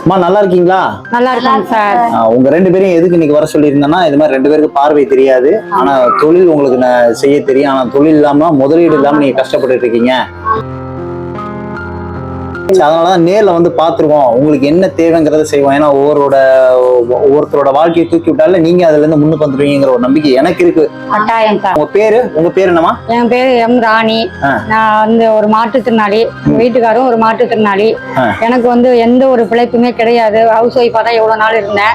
அம்மா நல்லா இருக்கீங்களா? நல்லா இருக்காங்க சார். உங்க 2 பேரையும் எதுக்கு இன்னைக்கு வர சொல்லியிருந்தேன்னா, இது மாதிரி 2 பேருக்கு பார்வை தெரியாது, ஆனா தொழில் உங்களுக்கு செய்ய தெரியும். ஆனா தொழில் இல்லாம முதலீடு இல்லாம நீங்க கஷ்டப்பட்டு இருக்கீங்க. அதனாலதான் நேர்ல வந்து பாத்துருவோம், உங்களுக்கு என்ன தேவைங்கிறத செய்வோம். ஏன்னா ஒவ்வொருத்தரோட வாழ்க்கையை தூக்கி விட்டால நீங்க அதுல இருந்து முன்னுக்கு வந்துருவீங்கிற ஒரு நம்பிக்கை எனக்கு இருக்கு. கட்டாயம் சார். உங்க பேரு என்னமா? என் பேரு எம் ராணி. நான் வந்து ஒரு மாற்றுத்திறனாளி, வீட்டுக்காரும் ஒரு மாற்றுத்திறனாளி. எனக்கு வந்து எந்த ஒரு பிழைப்புமே கிடையாது. ஹவுஸ் ஒய்ஃபா தான் எவ்வளவு நாள் இருந்தேன்.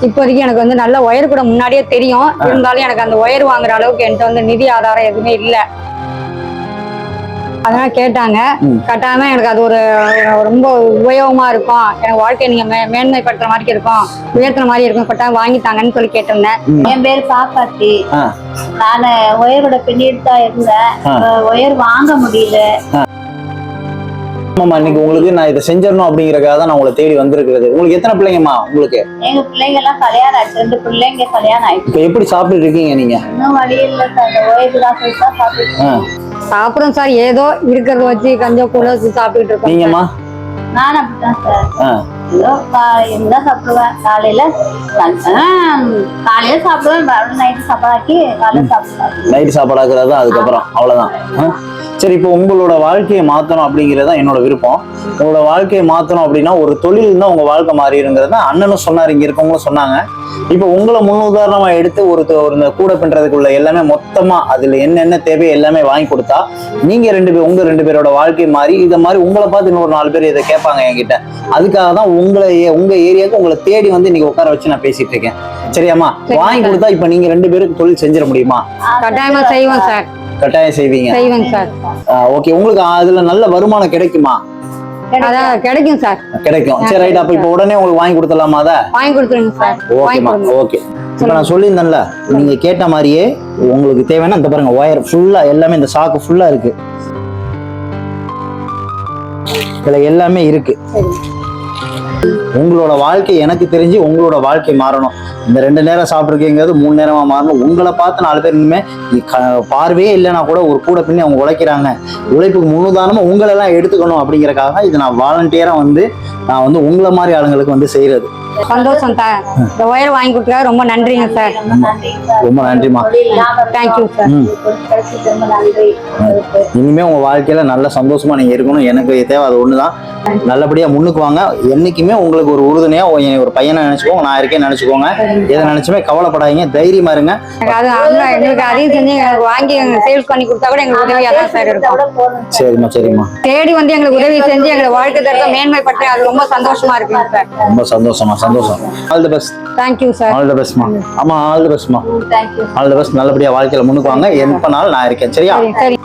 இப்போதைக்கு எனக்கு வந்து நல்ல ஒயர் கூட முன்னாடியே தெரியும். இருந்தாலும் எனக்கு அந்த ஒயர் வாங்குற அளவுக்கு என்கிட்ட வந்து நிதி ஆதாரம் எதுவுமே இல்லை. அதனால கேட்டாங்க. கட்டாயமா எனக்கு அது ஒரு ரொம்ப உபயோகமா இருக்கும், எனக்கு வாழ்க்கையை நீங்க மேன்மைப்படுத்துற மாதிரி இருக்கும், உயர்த்துற மாதிரி இருக்கும், கட்டாயம் வாங்கித்தாங்கன்னு சொல்லி கேட்டிருந்தேன். என் பேரு பாப்பாத்தி. நான் ஒயரோட பின்னிட்டு தான் இருந்தேன். ஒயர் வாங்க முடியல. ஆமாம்மா, இன்னைக்கு உங்களுக்கு நான் இதை செஞ்சிடணும் அப்படிங்கறதுக்காக தான் நான் உங்களை தேடி வந்திருக்கிறது. உங்களுக்கு எத்தனை பிள்ளைங்கம்மா? உங்களுக்கு எங்க பிள்ளைங்க எல்லாம் கல்யாணம் ஆயிடுச்சு. 2 பிள்ளைங்க கல்யாணம் ஆயிடுச்சு. இப்ப எப்படி சாப்பிட்டு இருக்கீங்க நீங்க? இன்னும் வழி இல்லை சார். ஒயர் தான் சாப்பிட்டு சாப்பிடும் சார். ஏதோ இருக்கிறத வச்சு கொஞ்சம் கூட சாப்பிட்டுட்டு இருக்கோம். நீங்கம்மா? நான் அப்படித்தான் சார். என்ன சாப்பிடுவேன், காலையில சாப்பிடுவேன், நைட்டு சாப்பாடாக்கி காலையில சாப்பிடுவேன். நைட்டு சாப்பாடாக்குறது அதுக்கப்புறம் அவ்வளவுதான். சரி, இப்போ உங்களோட வாழ்க்கையை மாற்றணும் அப்படிங்கிறது தான் என்னோட விருப்பம். உங்களோட வாழ்க்கையை மாற்றணும் அப்படின்னா ஒரு தொழில் தான் உங்க வாழ்க்கை மாறிடுங்கிறது தான் அண்ணனும் சொன்னார், இங்க இருக்கவங்களும் சொன்னாங்க. இப்போ உங்களை முன்னுதாரணமா எடுத்து ஒரு கூட பின்றதுக்குள்ள எல்லாமே மொத்தமா அதுல என்னென்ன தேவையோ எல்லாமே வாங்கி கொடுத்தா நீங்க உங்க 2 பேரோட வாழ்க்கை மாறி இதை மாதிரி உங்களை பார்த்து இன்னொரு 4 பேர் இதை கேட்பாங்க என்கிட்ட. அதுக்காக தான் உங்க ஏரியாவுக்கு உங்களை தேடி வந்து இன்னைக்கு உட்கார வச்சு நான் பேசிட்டு இருக்கேன். சரியாம்மா? வாங்கி கொடுத்தா இப்ப நீங்க 2 பேருக்கு தொழில் செஞ்சிட முடியுமா? கட்டாயமா செய்வோம் சார். கட்டாயம் செய்வீங்க? செய்வேன் சார். ஓகே, உங்களுக்கு அதுல நல்ல வருமானம் கிடைக்குமா? அதான் கிடைக்கும் சார். கிடைக்கும். சரி, ரைட். அப்ப இப்ப உடனே உங்களுக்கு வாங்கி கொடுத்துடலாமா? அதை வாங்கி கொடுத்துருங்க சார். ஓகேமா, ஓகே. இப்ப நான் சொல்லியிருந்தேன்ல, நீங்க கேட்ட மாதிரியே உங்களுக்கு தேவைன்னா இந்த பாருங்க, ஒயர் ஃபுல்லா எல்லாமே இந்த சாக்கு ஃபுல்லா இருக்கு, இதுல எல்லாமே இருக்கு. உங்களோட வாழ்க்கை எனக்கு தெரிஞ்சு உங்களோட வாழ்க்கை மாறணும். இந்த 2 நேரம் சாப்பிட்ருக்கீங்கிறது 3 நேரமா மாறணும். உங்களை பார்த்து 4 பேர் இனிமே பார்வையே இல்லைன்னா கூட ஒரு கூட பின்னி அவங்க உழைக்கிறாங்க, உழைப்புக்கு முன்னுதாரணமா உங்களெல்லாம் எடுத்துக்கணும் அப்படிங்கறக்காக இது நான் வாலண்டியரா வந்து நான் வந்து உங்களை மாதிரி ஆளுங்களுக்கு வந்து செய்யறது. சந்தோஷம் சார். இந்த ஒயர் வாங்கி கொடுத்தா ரொம்ப நன்றிங்க சார். ரொம்ப நன்றிமா. Thank you sir. இனிமே உங்க வாழ்க்கையில நல்ல சந்தோஷமா நீங்க இருக்கணும். எனக்கு தேவை அது ஒண்ணுதான். நல்லபடியா முன்னுக்கு வாங்க. என்னைக்குமே உங்களுக்கு ஒரு உறுதுணையா ஒரு பையனை நினைச்சுக்கோங்க, நான் இருக்கேன்னு நினைச்சுக்கோங்க. எதை நினைச்சுமே கவலைப்படாதீங்க, தைரியமா இருங்க. எங்களுக்கு அதையும் செஞ்சு வாங்கி சேல்ஸ் பண்ணி கொடுத்தா கூட எங்களுக்கு உதவியா தான் சார் இருக்கும். சரிம்மா, சரிம்மா. தேடி வந்து எங்களுக்கு உதவி செஞ்சு எங்களை வாழ்க்கை தரத்தை மேன்மைப்பட்டு அது ரொம்ப சந்தோஷமா இருக்குங்க சார். ரொம்ப சந்தோஷமா, சந்தோஷம். All the best. Thank you sir. All the பெஸ்ட்மா. ஆமா, ஆல் தி பெஸ்ட்மா. All the best. நல்லபடியா வாழ்க்கையில முன்னுக்கு வாங்க. எப்பனாலும் நான் இருக்கேன். சரியா? சரி.